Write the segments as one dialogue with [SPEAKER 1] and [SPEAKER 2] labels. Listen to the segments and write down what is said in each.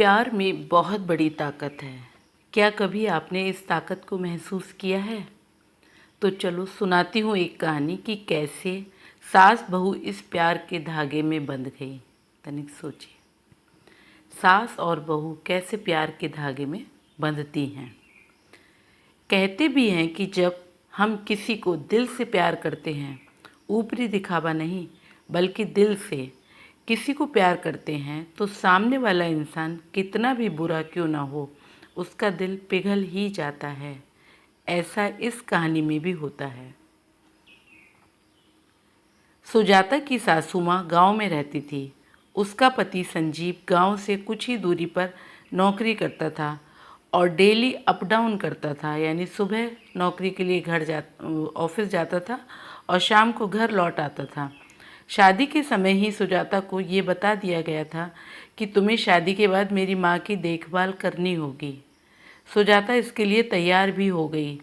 [SPEAKER 1] प्यार में बहुत बड़ी ताकत है। क्या कभी आपने इस ताकत को महसूस किया है? तो चलो सुनाती हूँ एक कहानी कि कैसे सास बहू इस प्यार के धागे में बंध गई। तनिक सोचिए, सास और बहू कैसे प्यार के धागे में बंधती हैं। कहते भी हैं कि जब हम किसी को दिल से प्यार करते हैं, ऊपरी दिखावा नहीं बल्कि दिल से किसी को प्यार करते हैं, तो सामने वाला इंसान कितना भी बुरा क्यों ना हो, उसका दिल पिघल ही जाता है। ऐसा इस कहानी में भी होता है। सुजाता की सासू माँ गाँव में रहती थी। उसका पति संजीव गांव से कुछ ही दूरी पर नौकरी करता था और डेली अप डाउन करता था, यानी सुबह नौकरी के लिए ऑफिस जाता था और शाम को घर लौट आता था। शादी के समय ही सुजाता को ये बता दिया गया था कि तुम्हें शादी के बाद मेरी माँ की देखभाल करनी होगी। सुजाता इसके लिए तैयार भी हो गई।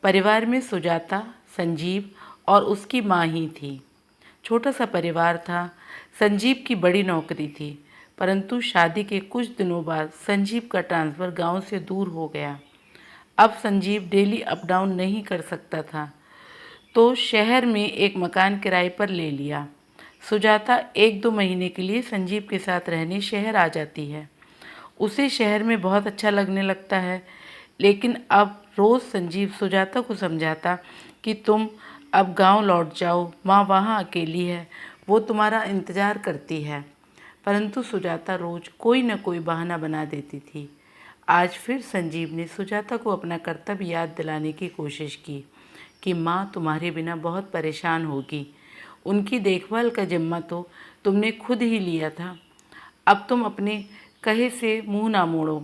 [SPEAKER 1] परिवार में सुजाता, संजीव और उसकी माँ ही थी। छोटा सा परिवार था। संजीव की बड़ी नौकरी थी, परंतु शादी के कुछ दिनों बाद संजीव का ट्रांसफ़र गांव से दूर हो गया। अब संजीव डेली अप डाउन नहीं कर सकता था, तो शहर में एक मकान किराए पर ले लिया। सुजाता 1-2 महीने के लिए संजीव के साथ रहने शहर आ जाती है। उसे शहर में बहुत अच्छा लगने लगता है, लेकिन अब रोज़ संजीव सुजाता को समझाता कि तुम अब गांव लौट जाओ, माँ वहाँ अकेली है, वो तुम्हारा इंतज़ार करती है। परंतु सुजाता रोज़ कोई न कोई बहाना बना देती थी। आज फिर संजीव ने सुजाता को अपना कर्तव्य याद दिलाने की कोशिश की कि माँ तुम्हारे बिना बहुत परेशान होगी। उनकी देखभाल का जिम्मा तो तुमने खुद ही लिया था। अब तुम अपने कहे से मुंह ना मोड़ो।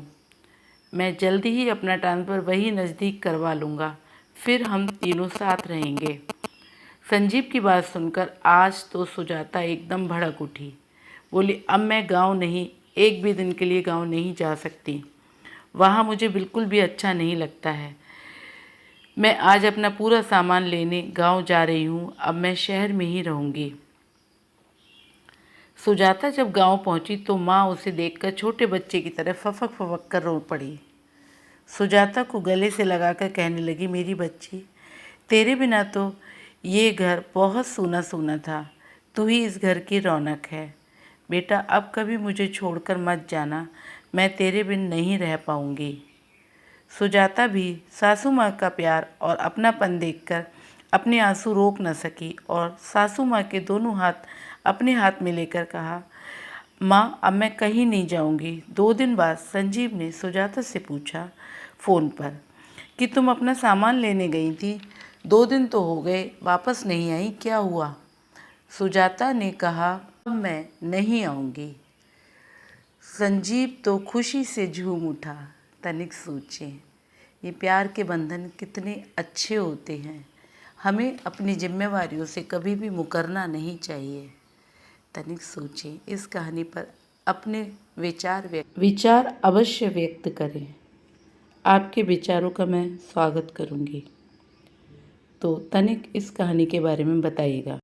[SPEAKER 1] मैं जल्दी ही अपना ट्रांसफ़र वही नज़दीक करवा लूँगा, फिर हम तीनों साथ रहेंगे। संजीव की बात सुनकर आज तो सुजाता एकदम भड़क उठी। बोली, अब मैं गांव नहीं, एक भी दिन के लिए गांव नहीं जा सकती। वहाँ मुझे बिल्कुल भी अच्छा नहीं लगता है। मैं आज अपना पूरा सामान लेने गांव जा रही हूँ। अब मैं शहर में ही रहूँगी। सुजाता जब गांव पहुँची तो माँ उसे देखकर छोटे बच्चे की तरह फफक फफक कर रो पड़ी। सुजाता को गले से लगाकर कहने लगी, मेरी बच्ची, तेरे बिना तो ये घर बहुत सूना सूना था। तू ही इस घर की रौनक है। बेटा, अब कभी मुझे छोड़कर मत जाना, मैं तेरे बिन नहीं रह पाऊँगी। सुजाता भी सासू माँ का प्यार और अपनापन देखकर अपने आंसू रोक न सकी और सासू माँ के दोनों हाथ अपने हाथ में लेकर कहा, माँ, अब मैं कहीं नहीं जाऊँगी। 2 दिन बाद संजीव ने सुजाता से पूछा फ़ोन पर कि तुम अपना सामान लेने गई थी, 2 दिन तो हो गए, वापस नहीं आई, क्या हुआ? सुजाता ने कहा, अब मैं नहीं आऊँगी। संजीव तो खुशी से झूम उठा। तनिक सोचें, ये प्यार के बंधन कितने अच्छे होते हैं। हमें अपनी जिम्मेवारियों से कभी भी मुकरना नहीं चाहिए। तनिक सोचें, इस कहानी पर अपने विचार अवश्य व्यक्त करें। आपके विचारों का मैं स्वागत करूंगी। तो तनिक इस कहानी के बारे में बताइएगा।